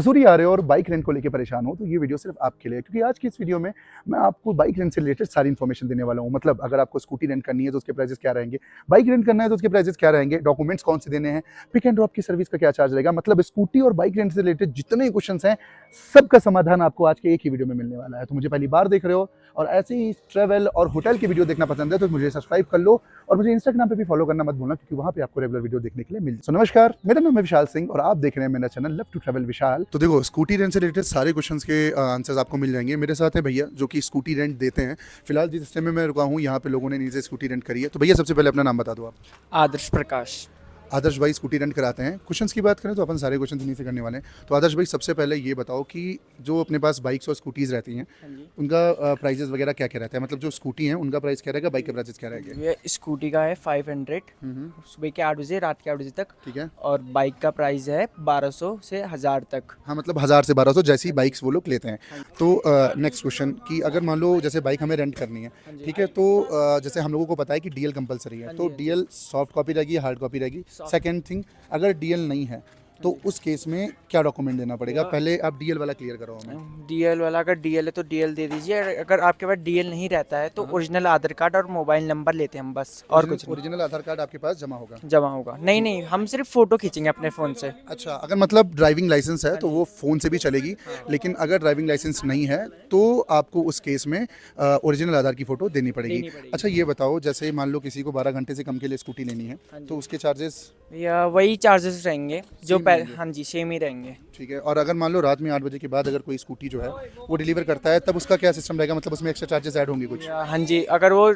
मसूरी आ रहे हो और बाइक रेंट को लेकर परेशान हो तो ये वीडियो सिर्फ आपके लिए, क्योंकि आज की इस वीडियो में मैं आपको बाइक रेंट से रिलेटेड सारी इन्फॉर्मेशन देने वाला हूँ। मतलब अगर आपको स्कूटी रेंट करनी है तो उसके प्राइसेस क्या रहेंगे, बाइक रेंट करना है तो उसके प्राइसेस क्या रहेंगे, डॉक्यूमेंट्स कौन से देने हैं, पिक एंड ड्रॉप की सर्विस का क्या चार्ज रहेगा। मतलब स्कूटी और बाइक रेंट से रिलेटेड जितने क्वेश्चन हैं सबका समाधान आपको आज के एक ही वीडियो में मिलने वाला है। तो मुझे पहली बार देख रहे हो और ऐसे ही ट्रैवल और होटल की वीडियो देखना पसंद है तो मुझे सब्सक्राइब कर लो और मुझे इंस्टाग्राम पे भी फॉलो करना मत भूलना, क्योंकि वहाँ पे आपको रेगुलर वीडियो देखने के लिए मिल जाए। नमस्कार, मेरा नाम है विशाल सिंह और आप देख रहे हैं मेरा चैनल लव टू ट्रैवल विशाल। तो देखो, स्कूटी रेंट से रिलेटेड सारे क्वेश्चंस के आंसर्स आपको मिल जाएंगे। मेरे साथ है भैया जो कि स्कूटी रेंट देते हैं। फिलहाल जिस सिस्टम में मैं रुका हूँ यहाँ पे लोगों ने नीचे स्कूटी रेंट करी है। तो भैया सबसे पहले अपना नाम बता दो आप। आदर्श प्रकाश। आदर्श भाई स्कूटी रेंट कराते हैं। क्वेश्चंस की बात करें तो अपन सारे क्वेश्चन इन्हीं से करने वाले हैं। तो आदर्श भाई सबसे पहले ये बताओ कि जो अपने पास बाइक्स और स्कूटीज़ रहती हैं उनका प्राइजेस वगैरह क्या क्या रहता है। मतलब जो स्कूटी हैं उनका प्राइस क्या रहेगा, बाइक के प्राइसेस क्या रहेंगे। ये स्कूटी का है 500 सुबह के 8 बजे रात के 8 बजे तक। ठीक है। और बाइक का प्राइस है 1200 से 1000 तक। हाँ, मतलब 1000 से 1200 जैसी बाइक्स वो लोग लेते हैं। तो नेक्स्ट क्वेश्चन कि अगर मान लो जैसे बाइक हमें रेंट करनी है, ठीक है, तो जैसे हम लोगों को पता है कि डीएल कंपलसरी है, तो डीएल सॉफ्ट कॉपी रहेगी, हार्ड कॉपी रहेगी। सेकंड थिंग, अगर डीएल नहीं है तो उस केस में क्या डॉक्यूमेंट देना पड़ेगा। पहले आप डीएल वाला क्लियर करो हमें। डीएल वाला अगर डीएल है तो डीएल दे दीजिए। अगर आपके पास डीएल नहीं रहता है तो ओरिजिनल आधार कार्ड और मोबाइल नंबर लेते हैं हम बस, और कुछ नहीं। ओरिजिनल आधार कार्ड आपके पास जमा होगा। जमा होगा नहीं, नहीं, हम सिर्फ फोटो खींचेंगे अपने फ़ोन से। अच्छा, अगर मतलब ड्राइविंग लाइसेंस है तो वो फ़ोन से भी चलेगी, लेकिन अगर ड्राइविंग लाइसेंस नहीं है तो आपको उस केस में ओरिजिनल आधार की फ़ोटो देनी पड़ेगी। अच्छा, ये बताओ जैसे मान लो किसी को 12 घंटे से कम के लिए स्कूटी लेनी है तो उसके चार्जेस या वही चार्जेस रहेंगे जो पहले। हाँ जी, सेम ही रहेंगे। ठीक है। और अगर मान लो रात में 8 बजे के बाद अगर कोई स्कूटी जो है वो डिलीवर करता है तब उसका क्या सिस्टम रहेगा। मतलब उसमें एक्स्ट्रा चार्जेस ऐड होंगे कुछ। हाँ जी, अगर वो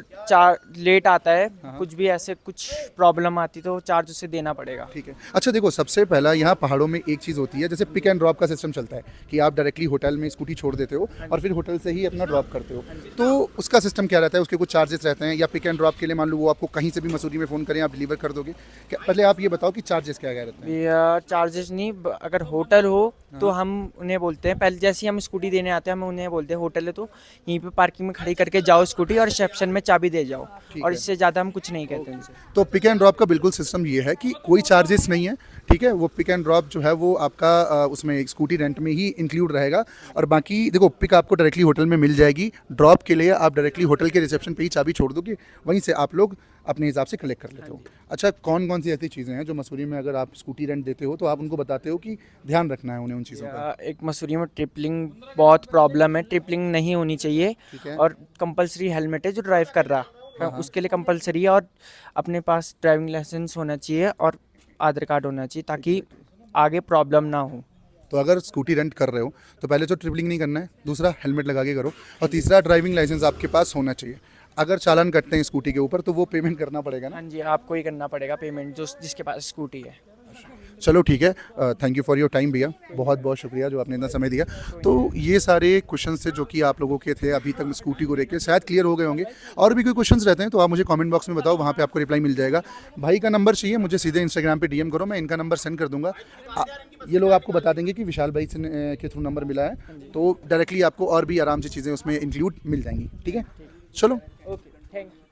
लेट आता है, कुछ भी ऐसे कुछ प्रॉब्लम आती तो चार्ज उसे देना पड़ेगा। ठीक है। अच्छा देखो, सबसे पहला यहाँ पहाड़ों में एक चीज़ होती है, जैसे पिक एंड ड्रॉप का सिस्टम चलता है कि आप डायरेक्टली होटल में स्कूटी छोड़ देते हो और फिर होटल से ही अपना ड्रॉप करते हो। तो उसका सिस्टम क्या रहता है, उसके कुछ चार्जेस रहते हैं, या पिक एंड ड्रॉप के लिए मान लो वो आपको कहीं से भी मसूरी में फ़ोन करें आप डिलीवर कर दोगे। पहले आप ये बताओ कि चार्जेस क्या क्या रहते हैं। या चार्जेस नहीं, अगर होटल हो तो हम उन्हें बोलते हैं, पहले जैसे ही हम स्कूटी देने आते हैं हम उन्हें बोलते हैं होटल है तो यहीं पे पार्किंग में खड़ी करके जाओ स्कूटी और रिसेप्शन में चाबी दे जाओ। और इससे ज़्यादा हम कुछ नहीं कहते उनसे। तो पिक एंड ड्रॉप का बिल्कुल सिस्टम ये है कि कोई चार्जेस नहीं है। ठीक है, वो पिक एंड ड्रॉप जो है वो आपका उसमें स्कूटी रेंट में ही इंक्लूड रहेगा। और बाकी देखो, पिक आपको डायरेक्टली होटल में मिल जाएगी, ड्रॉप के लिए आप डायरेक्टली होटल के रिसेप्शन पे ही चाबी छोड़ दोगे, वहीं से आप लोग अपने हिसाब से कलेक्ट कर लेते हो। अच्छा, कौन कौन सी ऐसी चीज़ें हैं जो मसूरी में अगर आप स्कूटी रेंट देते हो तो आप उनको बताते हो कि ध्यान रखना है उन्हें उन चीज़ों का। एक मसूरी में ट्रिपलिंग बहुत प्रॉब्लम है, ट्रिपलिंग नहीं होनी चाहिए। ठीक है। और कंपलसरी हेलमेट है जो ड्राइव कर रहा है उसके लिए कंपलसरी है। और अपने पास ड्राइविंग लाइसेंस होना चाहिए और आधार कार्ड होना चाहिए ताकि आगे प्रॉब्लम ना हो। तो अगर स्कूटी रेंट कर रहे हो तो पहले तो ट्रिपलिंग नहीं करना है, दूसरा हेलमेट लगा के करो, और तीसरा ड्राइविंग लाइसेंस आपके पास होना चाहिए। अगर चालान कटते हैं स्कूटी के ऊपर तो वो पेमेंट करना पड़ेगा ना। हाँ जी, आपको ही करना पड़ेगा पेमेंट जो जिसके पास स्कूटी है। चलो ठीक है, thank you for your time भैया, बहुत बहुत शुक्रिया जो आपने इतना समय दिया। तो ये सारे क्वेश्चन थे जो कि आप लोगों के थे अभी तक स्कूटी को लेकर, शायद क्लियर हो गए होंगे। और भी कोई क्वेश्चंस रहते हैं तो आप मुझे कमेंट बॉक्स में बताओ, वहाँ पे आपको रिप्लाई मिल जाएगा। भाई का नंबर चाहिए मुझे, सीधे इंस्टाग्राम पे डीएम करो, मैं इनका नंबर सेंड कर दूंगा। ये लोग आपको बता देंगे कि विशाल भाई के थ्रू नंबर मिला है, तो डायरेक्टली आपको और भी आराम से चीज़ें उसमें इंक्लूड मिल जाएंगी। ठीक है, चलो। Okay, thank you.